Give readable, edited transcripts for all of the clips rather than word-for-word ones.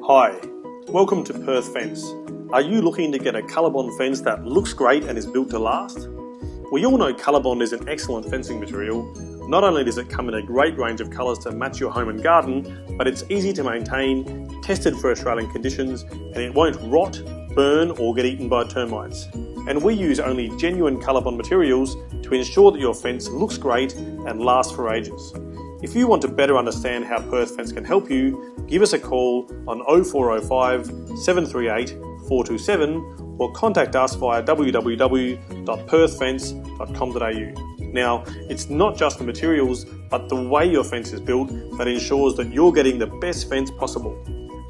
Hi, welcome to Perth Fence. Are you looking to get a Colorbond fence that looks great and is built to last? We all know Colorbond is an excellent fencing material. Not only does it come in a great range of colours to match your home and garden, but it's easy to maintain, tested for Australian conditions, and it won't rot, burn or get eaten by termites. And we use only genuine Colorbond materials to ensure that your fence looks great and lasts for ages. If you want to better understand how Perth Fence can help you, give us a call on 0405 738 427 or contact us via www.perthfence.com.au. Now, it's not just the materials, but the way your fence is built that ensures that you're getting the best fence possible.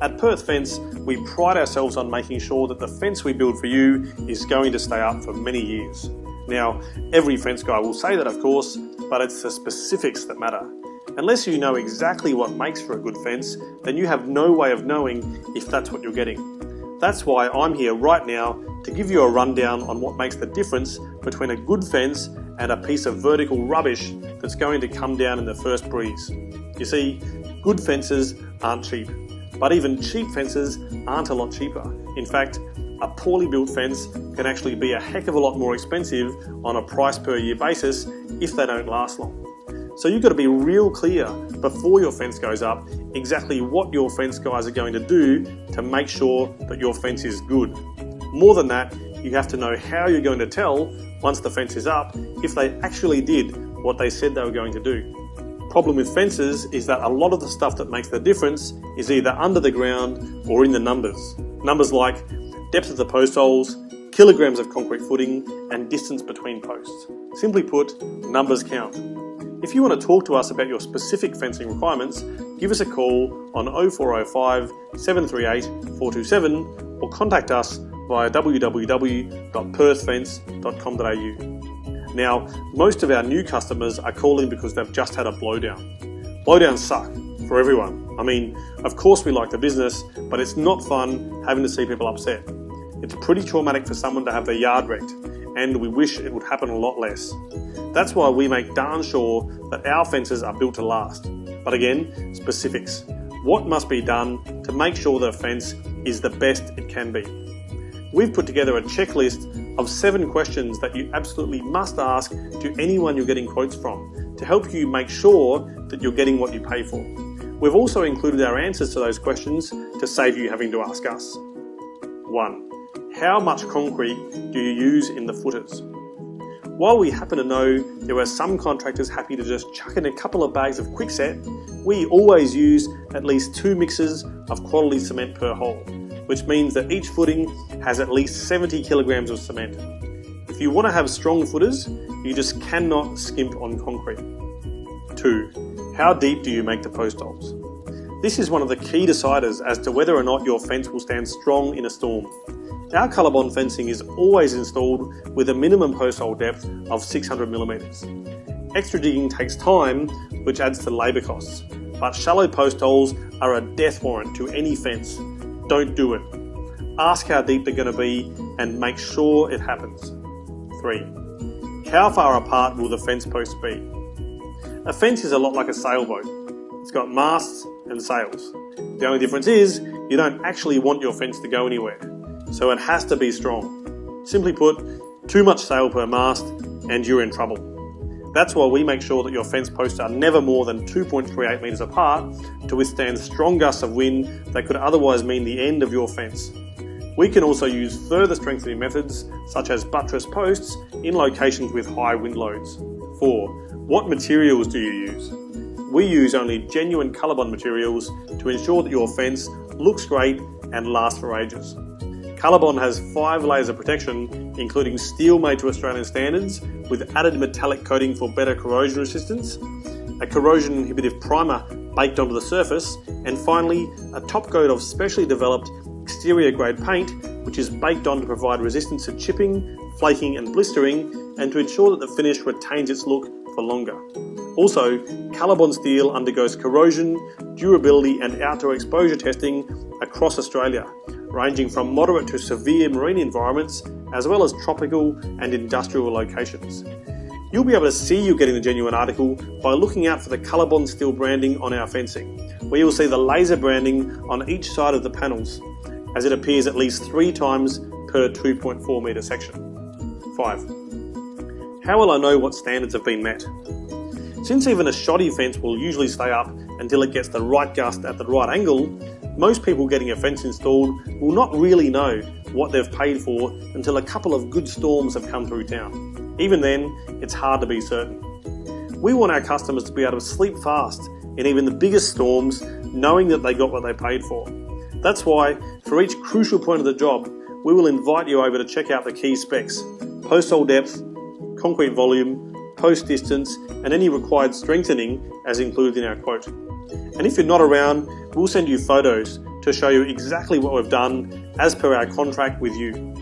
At Perth Fence, we pride ourselves on making sure that the fence we build for you is going to stay up for many years. Now, every fence guy will say that, of course, but it's the specifics that matter. Unless you know exactly what makes for a good fence, then you have no way of knowing if that's what you're getting. That's why I'm here right now to give you a rundown on what makes the difference between a good fence and a piece of vertical rubbish that's going to come down in the first breeze. You see, good fences aren't cheap, but even cheap fences aren't a lot cheaper. In fact, a poorly built fence can actually be a heck of a lot more expensive on a price per year basis if they don't last long. So you've got to be real clear before your fence goes up exactly what your fence guys are going to do to make sure that your fence is good. More than that, you have to know how you're going to tell once the fence is up if they actually did what they said they were going to do. Problem with fences is that a lot of the stuff that makes the difference is either under the ground or in the numbers. Numbers like depth of the post holes, kilograms of concrete footing, and distance between posts. Simply put, numbers count. If you want to talk to us about your specific fencing requirements, give us a call on 0405 738 427 or contact us via www.perthfence.com.au. Now, most of our new customers are calling because they've just had a blowdown. Blowdowns suck for everyone. I mean, of course we like the business, but it's not fun having to see people upset. It's pretty traumatic for someone to have their yard wrecked, and we wish it would happen a lot less. That's why we make darn sure that our fences are built to last. But again, specifics. What must be done to make sure the fence is the best it can be? We've put together a checklist of 7 questions that you absolutely must ask to anyone you're getting quotes from to help you make sure that you're getting what you pay for. We've also included our answers to those questions to save you having to ask us. 1. How much concrete do you use in the footers? While we happen to know there are some contractors happy to just chuck in a couple of bags of quickset, we always use at least 2 mixes of quality cement per hole, which means that each footing has at least 70 kilograms of cement. If you want to have strong footers, you just cannot skimp on concrete. 2. How deep do you make the post holes? This is one of the key deciders as to whether or not your fence will stand strong in a storm. Our Colorbond fencing is always installed with a minimum post hole depth of 600 millimeters. Extra digging takes time, which adds to labour costs, but shallow post holes are a death warrant to any fence. Don't do it. Ask how deep they're going to be and make sure it happens. 3. How far apart will the fence posts be? A fence is a lot like a sailboat. It's got masts and sails. The only difference is you don't actually want your fence to go anywhere, so it has to be strong. Simply put, too much sail per mast and you're in trouble. That's why we make sure that your fence posts are never more than 2.38 metres apart to withstand strong gusts of wind that could otherwise mean the end of your fence. We can also use further strengthening methods such as buttress posts in locations with high wind loads. 4. What materials do you use? We use only genuine Colorbond materials to ensure that your fence looks great and lasts for ages. Colorbond has 5 layers of protection, including steel made to Australian standards with added metallic coating for better corrosion resistance, a corrosion inhibitive primer baked onto the surface, and finally a top coat of specially developed exterior grade paint which is baked on to provide resistance to chipping, flaking and blistering, and to ensure that the finish retains its look for longer. Also, Colorbond steel undergoes corrosion, durability and outdoor exposure testing across Australia, ranging from moderate to severe marine environments as well as tropical and industrial locations. You'll be able to see you're getting the genuine article by looking out for the Colorbond steel branding on our fencing, where you'll see the laser branding on each side of the panels, as it appears at least 3 times per 2.4 metre section. 5. How will I know what standards have been met? Since even a shoddy fence will usually stay up until it gets the right gust at the right angle, most people getting a fence installed will not really know what they've paid for until a couple of good storms have come through town. Even then, it's hard to be certain. We want our customers to be able to sleep fast in even the biggest storms, knowing that they got what they paid for. That's why, for each crucial point of the job, we will invite you over to check out the key specs: post hole depth, concrete volume, post distance, and any required strengthening as included in our quote. And if you're not around, we'll send you photos to show you exactly what we've done as per our contract with you.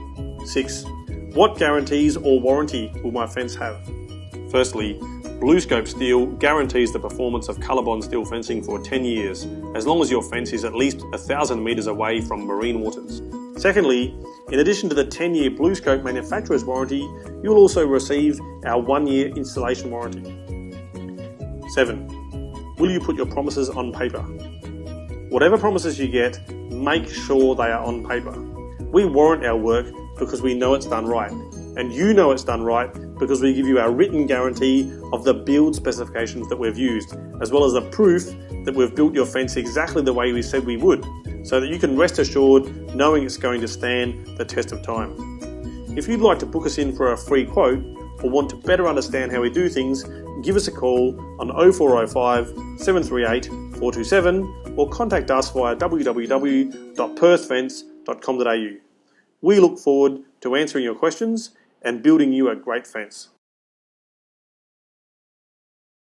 6. What guarantees or warranty will my fence have? Firstly, BlueScope Steel guarantees the performance of Colorbond steel fencing for 10 years, as long as your fence is at least 1,000 metres away from marine waters. Secondly, in addition to the 10-year BlueScope manufacturer's warranty, you'll also receive our 1-year installation warranty. 7. Will you put your promises on paper? Whatever promises you get, make sure they are on paper. We warrant our work because we know it's done right, and you know it's done right because we give you our written guarantee of the build specifications that we've used, as well as the proof that we've built your fence exactly the way we said we would, so that you can rest assured knowing it's going to stand the test of time. If you'd like to book us in for a free quote or want to better understand how we do things, give us a call on 0405 738 427 or contact us via www.perthfence.com.au. We look forward to answering your questions and building you a great fence.